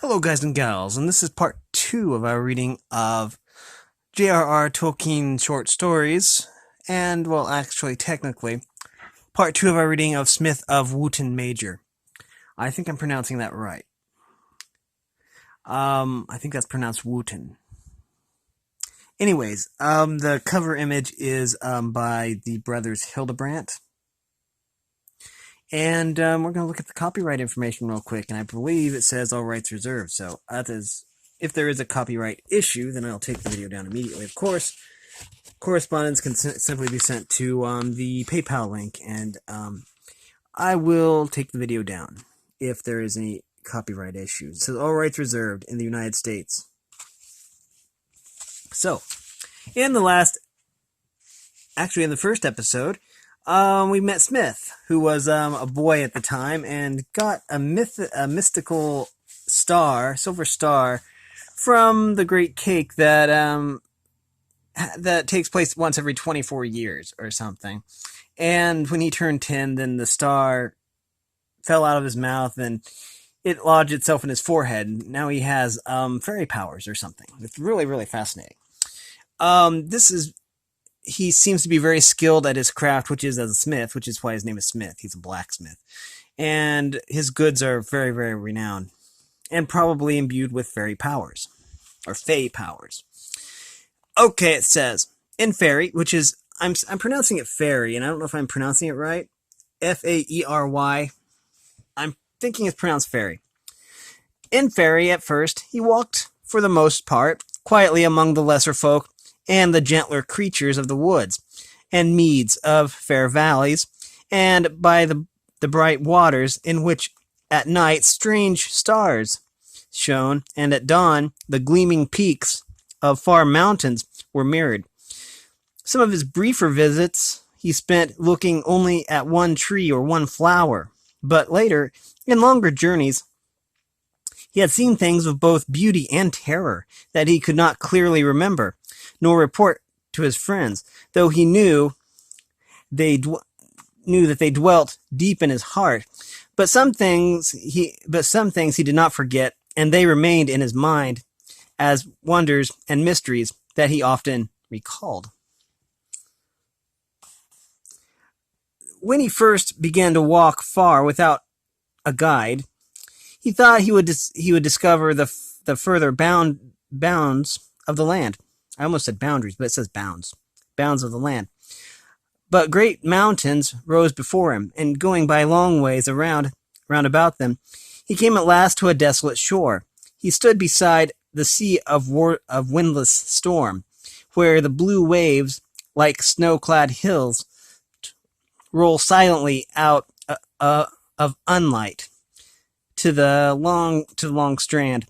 Hello, guys and gals, and this is part 2 of our reading of J.R.R. Tolkien short stories, and, well, actually, technically, part 2 of our reading of Smith of Wootton Major. I think I'm pronouncing that right. I think that's pronounced Wootton. Anyways, the cover image is by the brothers Hildebrandt. And we're going to look at the copyright information real quick, and I believe it says all rights reserved. So that is, if there is a copyright issue, then I'll take the video down immediately. Of course, correspondence can simply be sent to the PayPal link, and I will take the video down if there is any copyright issues. So all rights reserved in the United States. So, in the first episode, we met Smith, who was a boy at the time, and got a mystical star, silver star, from the great cake that takes place once every 24 years or something. And when he turned 10, then the star fell out of his mouth, and it lodged itself in his forehead. Now he has fairy powers or something. It's really, really fascinating. He seems to be very skilled at his craft, which is as a smith, which is why his name is Smith. He's a blacksmith. And his goods are very, very renowned, and probably imbued with fairy powers, or fey powers. Okay, it says, in fairy, which is, I'm pronouncing it fairy, and I don't know if I'm pronouncing it right. F-A-E-R-Y. I'm thinking it's pronounced fairy. In fairy, at first, he walked, for the most part, quietly among the lesser folk, and the gentler creatures of the woods and meads of fair valleys, and by the bright waters in which at night strange stars shone, and at dawn the gleaming peaks of far mountains were mirrored. Some of his briefer visits he spent looking only at one tree or one flower, but later, in longer journeys, he had seen things of both beauty and terror that he could not clearly remember, nor report to his friends, though he knew that they dwelt deep in his heart. But some things he did not forget, and they remained in his mind as wonders and mysteries that he often recalled. When he first began to walk far without a guide, he thought he would discover the further bounds of the land. I almost said boundaries, but it says bounds. Bounds of the land. But great mountains rose before him, and going by long ways round about them, he came at last to a desolate shore. He stood beside the sea of windless storm, where the blue waves, like snow-clad hills, roll silently out of unlight to the long strand,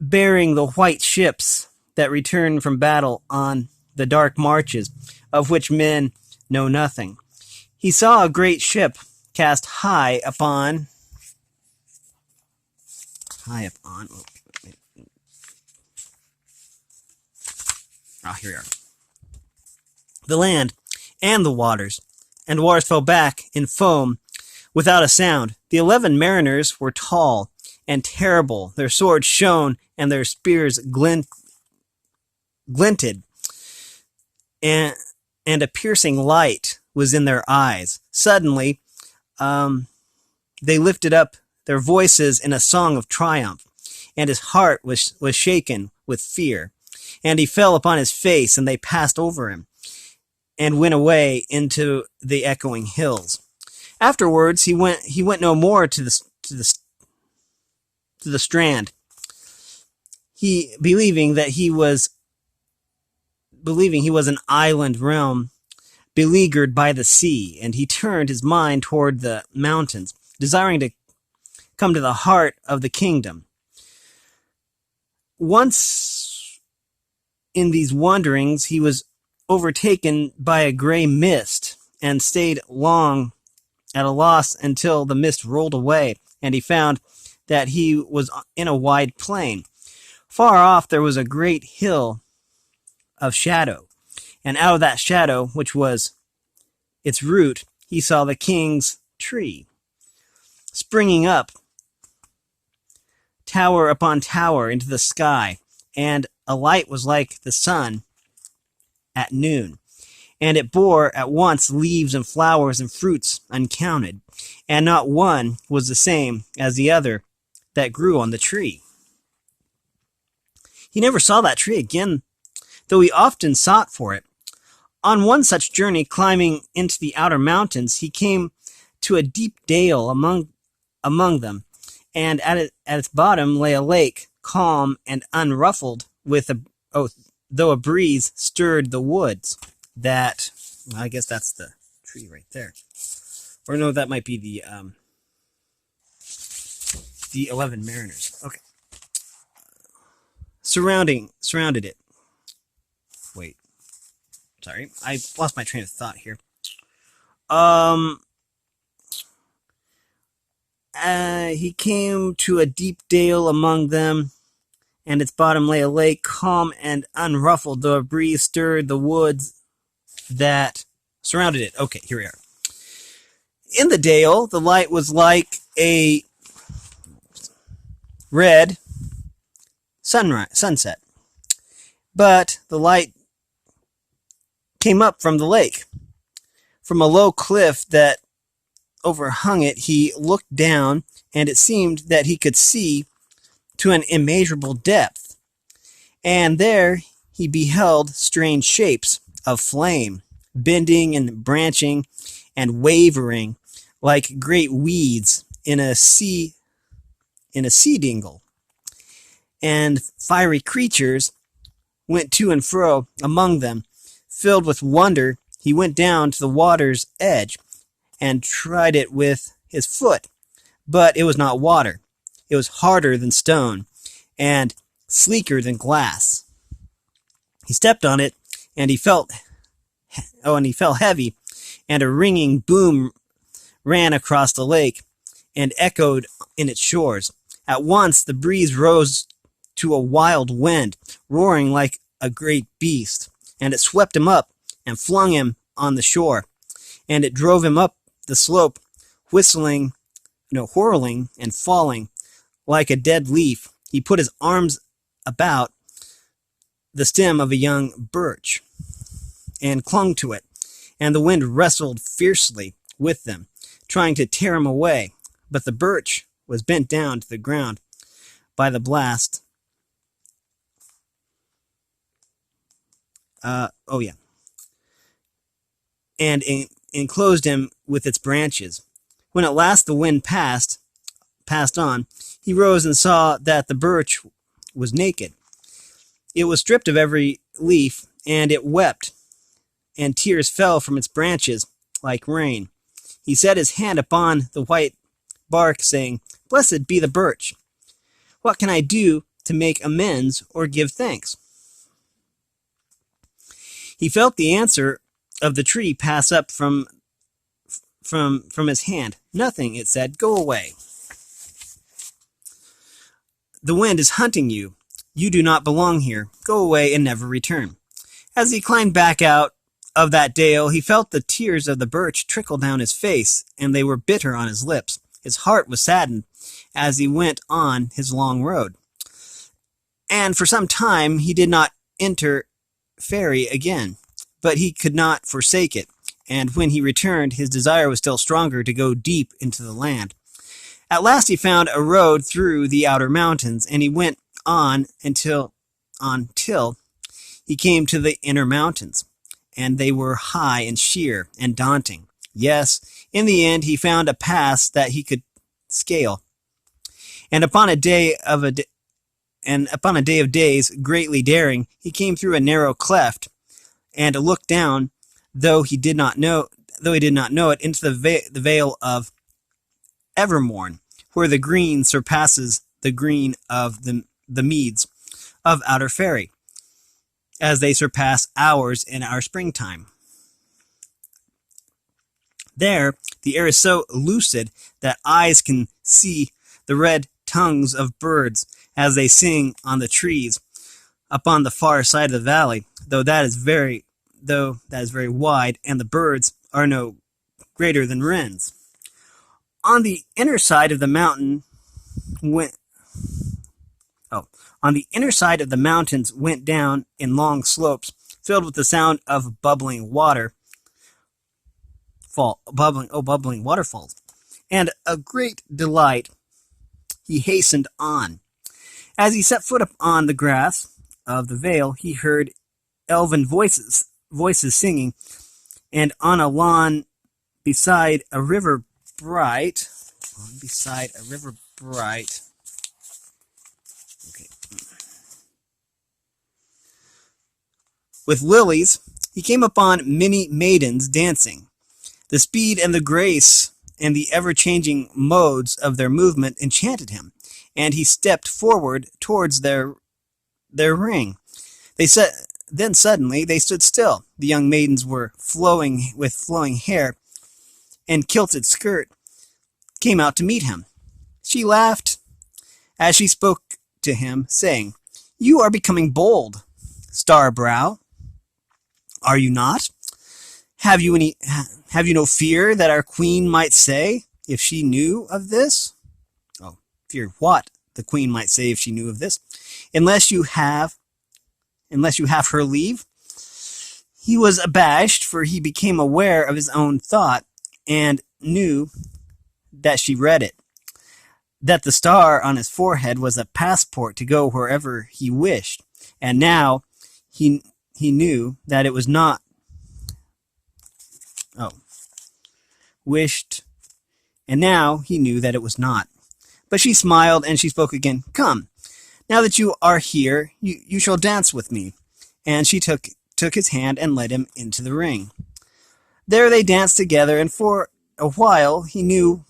bearing the white ships that return from battle on the dark marches, of which men know nothing. He saw a great ship cast high upon. Here we are. The land and the waters, and waters fell back in foam without a sound. The 11 mariners were tall and terrible. Their swords shone, and their spears glinted, and a piercing light was in their eyes. Suddenly, they lifted up their voices in a song of triumph, and his heart was shaken with fear. And he fell upon his face, and they passed over him, and went away into the echoing hills. Afterwards, he went no more to the strand. Believing he was an island realm beleaguered by the sea, and he turned his mind toward the mountains, desiring to come to the heart of the kingdom. Once in these wanderings, he was overtaken by a gray mist, and stayed long at a loss until the mist rolled away, and he found that he was in a wide plain. Far off there was a great hill of shadow, and out of that shadow, which was its root, he saw the king's tree springing up tower upon tower into the sky, and a light was like the sun at noon. And it bore at once leaves and flowers and fruits uncounted, and not one was the same as the other that grew on the tree. He never saw that tree again, though he often sought for it. On one such journey, climbing into the outer mountains, he came to a deep dale among them, and at its bottom lay a lake, calm and unruffled, though a breeze stirred the woods. I guess that's the tree right there. Or no, that might be the 11 Mariners. Okay. Surrounded it. Wait. Sorry, I lost my train of thought here. He came to a deep dale among them, and its bottom lay a lake, calm and unruffled, though a breeze stirred the woods that surrounded it. Okay, here we are. In the dale, the light was like a red sunset, but the light came up from the lake. From a low cliff that overhung it, he looked down, and it seemed that he could see to an immeasurable depth. And there he beheld strange shapes of flame, bending and branching and wavering like great weeds in a sea dingle. And fiery creatures went to and fro among them. Filled with wonder, he went down to the water's edge and tried it with his foot, but it was not water. It was harder than stone and sleeker than glass. He stepped on it, and he felt heavy, and a ringing boom ran across the lake and echoed in its shores. At once the breeze rose to a wild wind, roaring like a great beast, and it swept him up and flung him on the shore, and it drove him up the slope, whirling and falling like a dead leaf. He put his arms about the stem of a young birch and clung to it, and the wind wrestled fiercely with them, trying to tear him away, but the birch was bent down to the ground by the blast. And enclosed him with its branches. When at last the wind passed on, he rose and saw that the birch was naked. It was stripped of every leaf, and it wept, and tears fell from its branches like rain. He set his hand upon the white bark, saying, "Blessed be the birch. What can I do to make amends or give thanks?" He felt the answer of the tree pass up from his hand. "Nothing," it said. "Go away. The wind is hunting you. You do not belong here. Go away and never return." As he climbed back out of that dale, he felt the tears of the birch trickle down his face, and they were bitter on his lips. His heart was saddened as he went on his long road. And for some time he did not enter Fairy again, but he could not forsake it, and when he returned, his desire was still stronger to go deep into the land. At last he found a road through the outer mountains, and he went on until he came to the inner mountains, and they were high and sheer and daunting. Yes, in the end he found a pass that he could scale, and upon a day of days, greatly daring, he came through a narrow cleft, and looked down, though he did not know it, into the vale of Evermorn, where the green surpasses the green of the meads of outer Fairy, as they surpass ours in our springtime. There, the air is so lucid that eyes can see the red tongues of birds as they sing on the trees upon the far side of the valley, though that is very wide, and the birds are no greater than wrens. On the inner side of the mountain, Oh, on the inner side of the mountains went down in long slopes, filled with the sound of bubbling water, bubbling waterfalls. And a great delight, he hastened on. As he set foot upon the grass of the vale, he heard elven voices singing, and on a lawn beside a river bright, okay, with lilies, he came upon many maidens dancing. The speed and the grace and the ever-changing modes of their movement enchanted him, and he stepped forward towards their ring. Then suddenly they stood still. The young maidens were flowing hair and kilted skirt came out to meet him. She laughed as she spoke to him, saying, "You are becoming bold, Starbrow, are you not? Have you no fear that our queen might say if she knew of this?" Oh, fear what the queen might say if she knew of this. Unless you have her leave. He was abashed, for he became aware of his own thought, and knew that she read it. That the star on his forehead was a passport to go wherever he wished, and now he knew that it was not. Oh, wished, and now he knew that it was not. But she smiled, and she spoke again. "Come, now that you are here, you shall dance with me." And she took his hand and led him into the ring. There they danced together, and for a while he knew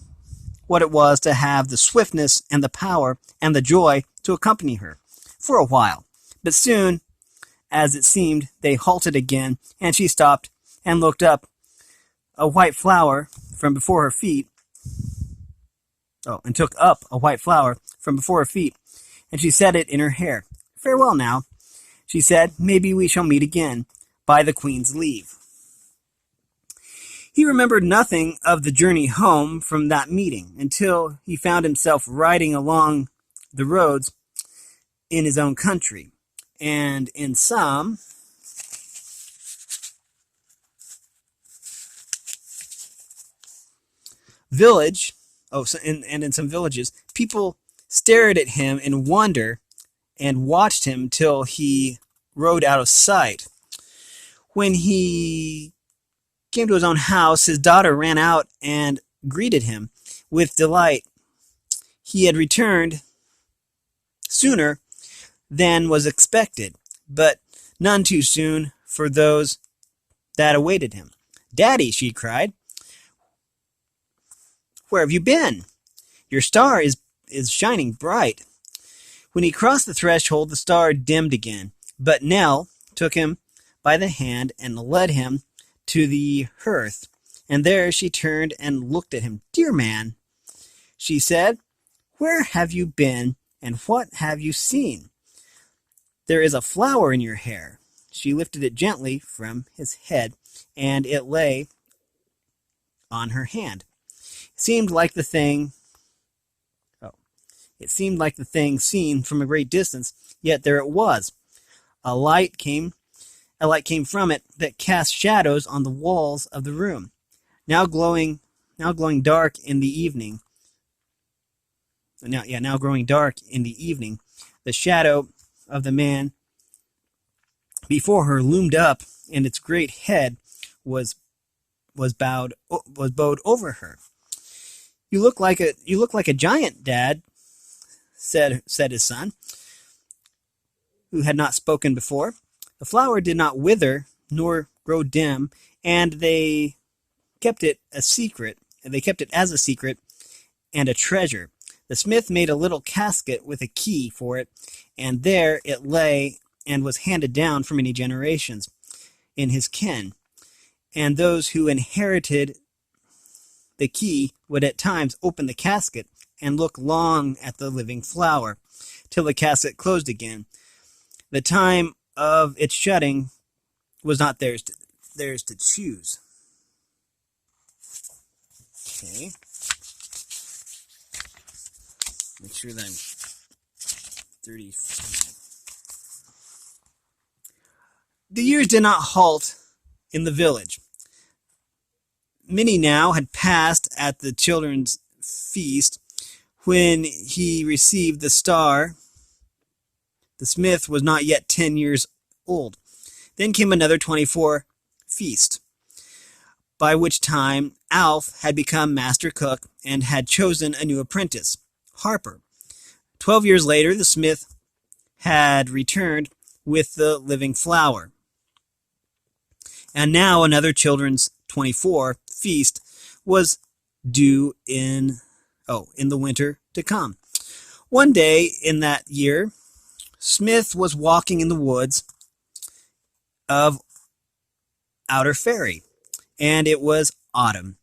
what it was to have the swiftness and the power and the joy to accompany her. For a while. But soon, as it seemed, they halted again, and she stopped and looked up a white flower from before her feet. Oh, and took up a white flower from before her feet, and she set it in her hair. "Farewell now," she said. "Maybe we shall meet again, by the queen's leave." He remembered nothing of the journey home from that meeting until he found himself riding along the roads in his own country, and in some village, and in some villages, people stared at him in wonder and watched him till he rode out of sight. When he came to his own house, his daughter ran out and greeted him with delight. He had returned sooner than was expected, but none too soon for those that awaited him. "Daddy," she cried, "where have you been? Your star is shining bright." When he crossed the threshold, the star dimmed again, but Nell took him by the hand and led him to the hearth, and there she turned and looked at him. "Dear man," she said, "where have you been, and what have you seen? There is a flower in your hair." She lifted it gently from his head, and it lay on her hand. It seemed like the thing seen from a great distance, yet there it was. A light came from it that cast shadows on the walls of the room, now glowing dark in the evening. Now growing dark in the evening. The shadow of the man before her loomed up, and its great head was bowed over her. You look like a giant, Dad," said his son, who had not spoken before. The flower did not wither nor grow dim, and they kept it as a secret and a treasure. The smith made a little casket with a key for it, and there it lay and was handed down for many generations in his ken. And those who inherited the key would at times open the casket and look long at the living flower, till the casket closed again. The time of its shutting was not theirs to choose. Okay. Make sure that I'm 35. The years did not halt in the village. Many now had passed at the children's feast. When he received the star, the smith was not yet 10 years old. Then came another 24 feast, by which time Alf had become master cook and had chosen a new apprentice, Harper. 12 years later, the smith had returned with the living flour. And now another children's 24 feast was due in the winter to come. One day in that year, Smith was walking in the woods of Outer Ferry, and it was autumn.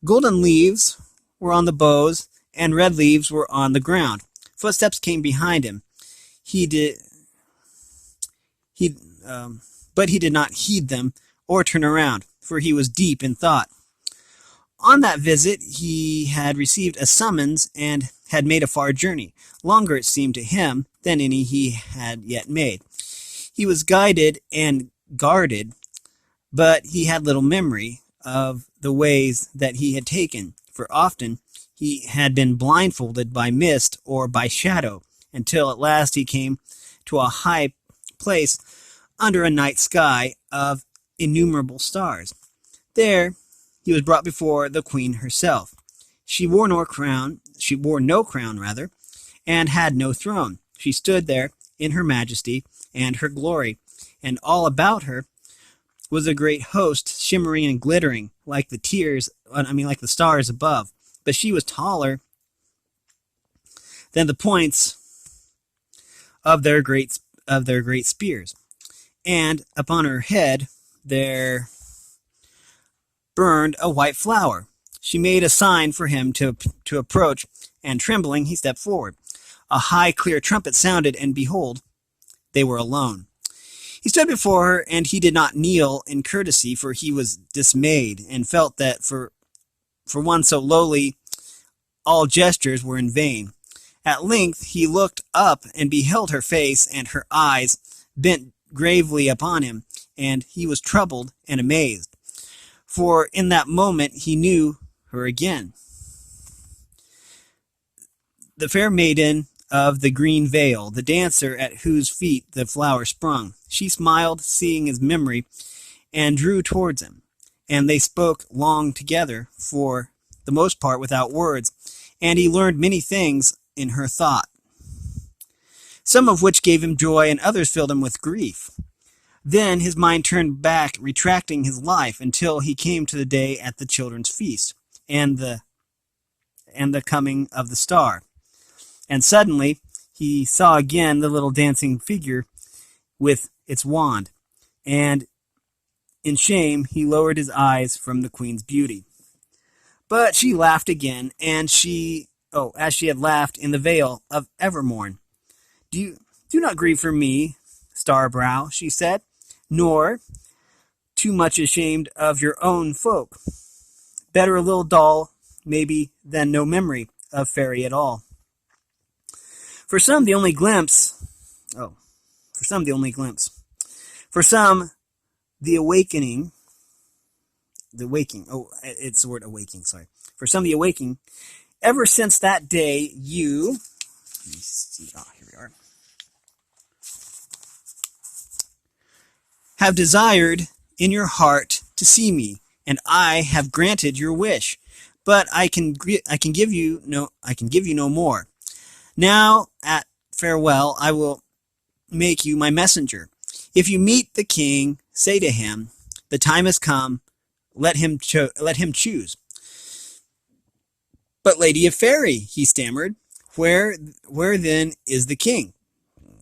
Golden leaves were on the boughs, and red leaves were on the ground. Footsteps came behind him. But he did not heed them or turn around, for he was deep in thought. On that visit he had received a summons and had made a far journey, longer it seemed to him than any he had yet made. He was guided and guarded, but he had little memory of the ways that he had taken, for often he had been blindfolded by mist or by shadow, until at last he came to a high place under a night sky of innumerable stars. There he was brought before the queen herself. She wore no crown, and had no throne. She stood there in her majesty and her glory, and all about her was a great host, shimmering and glittering like the stars above. But she was taller than the points of their great spears, and upon her head there burned a white flower. She made a sign for him to approach, and trembling he stepped forward. A high, clear trumpet sounded, and behold, they were alone. He stood before her, and he did not kneel in courtesy, for he was dismayed, and felt that for one so lowly all gestures were in vain. At length he looked up and beheld her face, and her eyes bent gravely upon him, and he was troubled and amazed, for in that moment he knew her again. The fair maiden of the green veil, the dancer at whose feet the flower sprung. She smiled, seeing his memory, and drew towards him, and they spoke long together, for the most part without words, and he learned many things in her thought, some of which gave him joy, and others filled him with grief. Then his mind turned back, retracting his life, until he came to the day at the children's feast, and the coming of the star. And suddenly he saw again the little dancing figure with its wand, and in shame he lowered his eyes from the queen's beauty. But she laughed again, and as she had laughed in the vale of Evermorn. Do not grieve for me, Starbrow, she said, nor too much ashamed of your own folk. Better a little dull, maybe, than no memory of fairy at all. For some, the only glimpse. For some, the awakening. It's the word awaking, sorry. For some, the awakening. Ever since that day, you. Let me see. Here we are. Have desired in your heart to see me, and I have granted your wish. But I can give you no more. Now, at farewell, I will make you my messenger. If you meet the king, say to him, the time has come, let him choose. But Lady of Fairy, he stammered, where then is the king?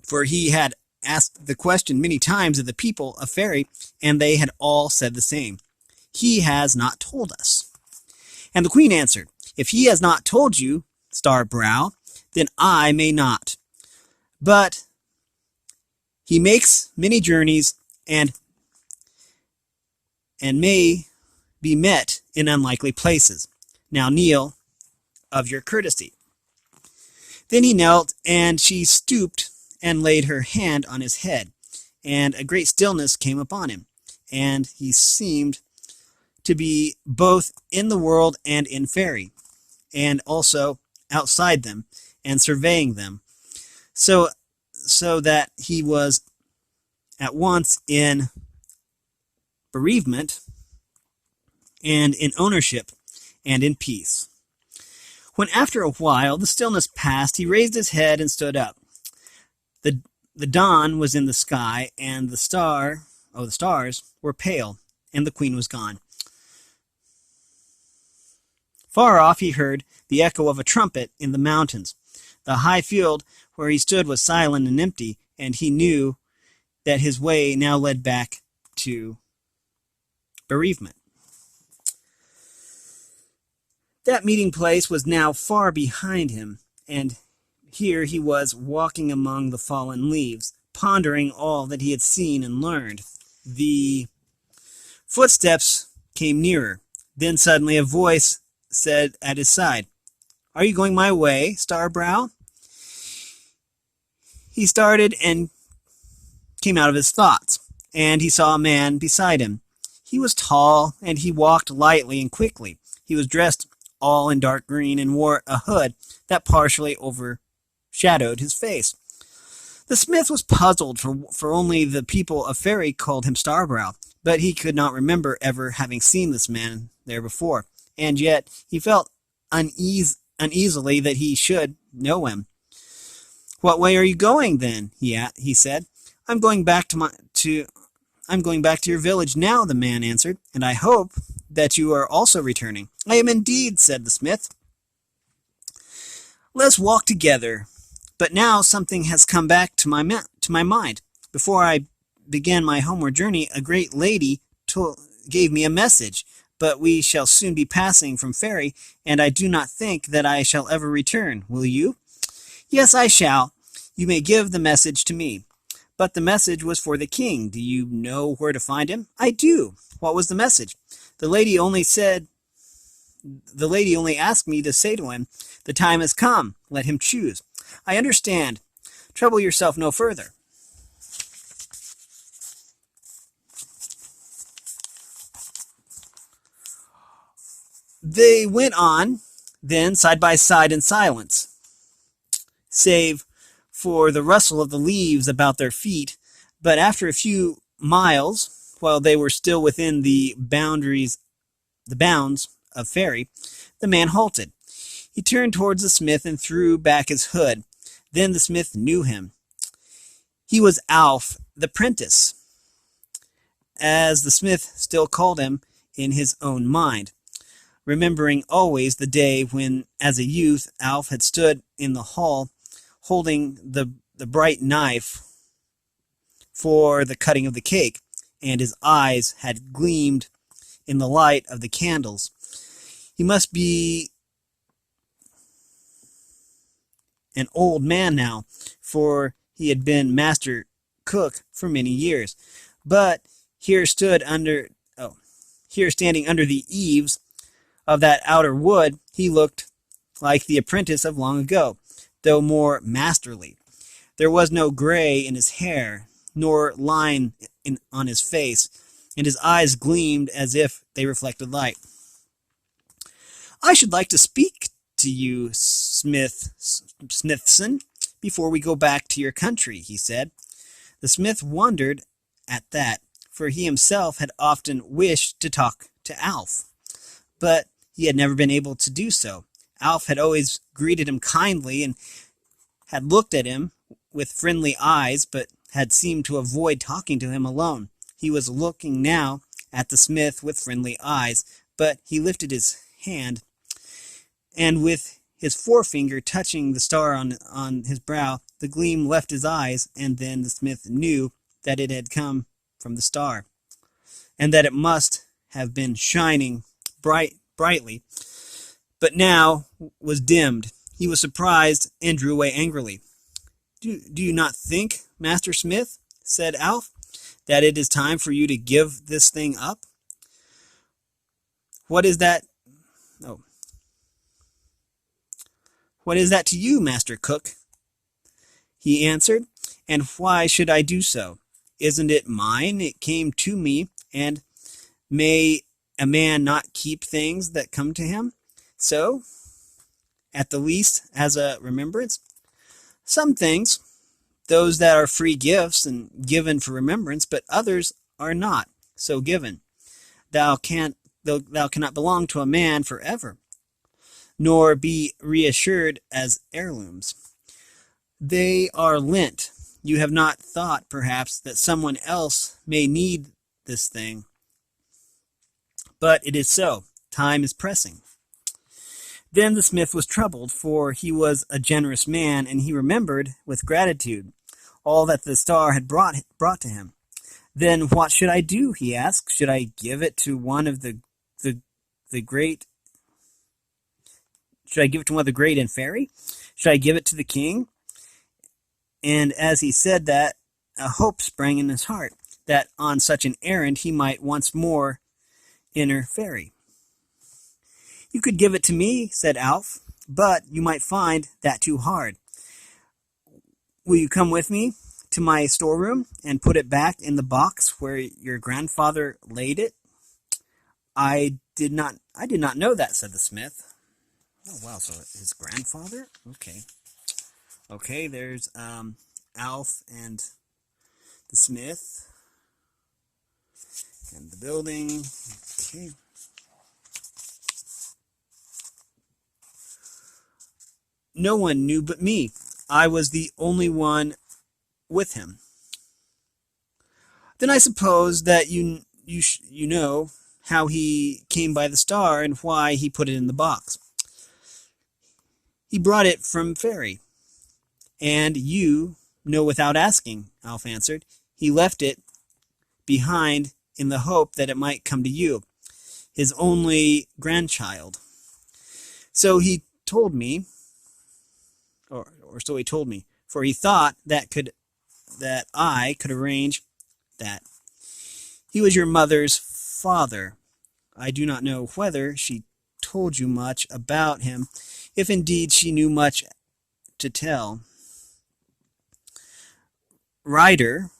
For he had asked the question many times of the people of Fairy, and they had all said the same. He has not told us. And the queen answered, if he has not told you, Starbrow, then I may not. But he makes many journeys and may be met in unlikely places. Now kneel of your courtesy. Then he knelt, and she stooped and laid her hand on his head, and a great stillness came upon him, and he seemed to be both in the world and in fairy, and also outside them, and surveying them, so that he was at once in bereavement and in ownership and in peace. When after a while the stillness passed, he raised his head and stood up. The dawn was in the sky, and the stars were pale, and the queen was gone. Far off he heard the echo of a trumpet in the mountains. The high field where he stood was silent and empty, and he knew that his way now led back to bereavement. That meeting place was now far behind him, and here he was walking among the fallen leaves, pondering all that he had seen and learned. The footsteps came nearer. Then suddenly a voice said at his side, "Are you going my way, Starbrow?" He started and came out of his thoughts, and he saw a man beside him. He was tall, and he walked lightly and quickly. He was dressed all in dark green and wore a hood that partially overshadowed his face. The smith was puzzled, for only the people of Fairy called him Starbrow, but he could not remember ever having seen this man there before, and yet he felt uneasily that he should know him. "What way are you going, then?" he said. I'm going back to your village now," the man answered, "and I hope that you are also returning." "I am indeed," said the smith. "Let's walk together. But now something has come back to my mind. Before I began my homeward journey, a great lady gave me a message, but we shall soon be passing from Fairy, and I do not think that I shall ever return. Will you?" "Yes, I shall. You may give the message to me." "But the message was for the king. Do you know where to find him?" "I do." "What was the message?" The lady only asked me to say to him, 'The time has come. Let him choose.'" "I understand. Trouble yourself no further." They went on, then, side by side in silence, save for the rustle of the leaves about their feet. But after a few miles, while they were still within the bounds of Fairy, the man halted. He turned towards the smith and threw back his hood. Then the smith knew him. He was Alf, the prentice, as the smith still called him in his own mind, remembering always the day when, as a youth, Alf had stood in the hall holding the bright knife for the cutting of the cake, and his eyes had gleamed in the light of the candles. He must be an old man now, for he had been master cook for many years. But here standing under the eaves of that outer wood, he looked like the apprentice of long ago, though more masterly. There was no gray in his hair, nor line on his face, and his eyes gleamed as if they reflected light. "I should like to speak to you, Smithson, before we go back to your country," he said. The smith wondered at that, for he himself had often wished to talk to Alf, but he had never been able to do so. Alf had always greeted him kindly and had looked at him with friendly eyes, but had seemed to avoid talking to him alone. He was looking now at the smith with friendly eyes, but he lifted his hand, and with his forefinger touching the star on his brow, the gleam left his eyes, and then the smith knew that it had come from the star, and that it must have been shining brightly, but now was dimmed. He was surprised and drew away angrily. Do you not think, Master Smith," said Alf, "that it is time for you to give this thing up?" What is that to you, Master Cook?" he answered. And why should I do so? Isn't it mine? It came to me, and may a man not keep things that come to him? So, at the least, as a remembrance, some things, those that are free gifts and given for remembrance, but others are not so given. Thou cannot belong to a man forever, nor be reassured as heirlooms. They are lent. You have not thought, perhaps, that someone else may need this thing, but it is so. Time is pressing. Then the smith was troubled, for he was a generous man, and he remembered with gratitude all that the star had brought to him. Then what should I do? He asked. Should I give it to one of the great? Should I give it to one of the great and fairy? Should I give it to the king? And as he said that, a hope sprang in his heart that on such an errand he might once more enter fairy. You could give it to me, said Alf, but you might find that too hard. Will you come with me to my storeroom and put it back in the box where your grandfather laid it? I did not know that, said the smith. Oh wow, so his grandfather? Okay, there's Alf and the smith and the building. Okay. No one knew but me. I was the only one with him. Then I suppose that you know how he came by the star and why he put it in the box. He brought it from fairy. And you know without asking, Alf answered. He left it behind in the hope that it might come to you, his only grandchild. So he told me, or so he told me, for he thought that I could arrange that. He was your mother's father. I do not know whether she told you much about him, if indeed she knew much to tell. Ryder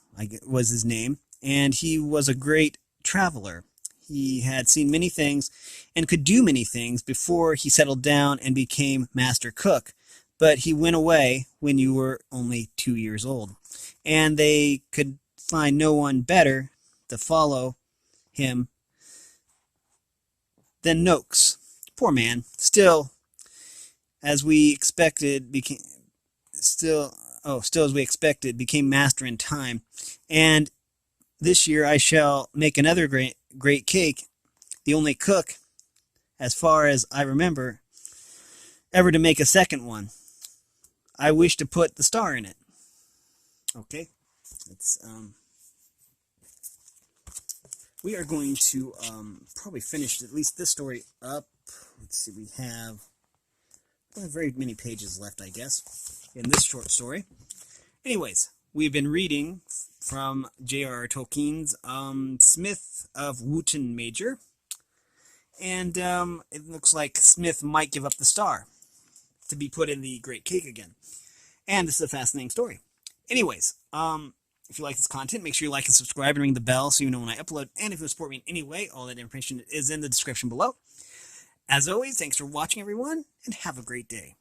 was his name, and he was a great traveler. He had seen many things and could do many things before he settled down and became master cook. But he went away when you were only 2 years old, and they could find no one better to follow him than Noakes. Poor man. Still as we expected, became master in time. And this year I shall make another great cake, the only cook, as far as I remember, ever to make a second one. I wish to put the star in it. Okay, it's we are going to probably finish at least this story up. Let's see, we have not very many pages left, I guess, in this short story. Anyways, we've been reading from J.R.R. Tolkien's Smith of Wootton Major, and it looks like Smith might give up the star to be put in the great cake again. And this is a fascinating story. Anyways, if you like this content, make sure you like and subscribe and ring the bell so you know when I upload. And if you support me in any way, all that information is in the description below. As always, thanks for watching, everyone, and have a great day.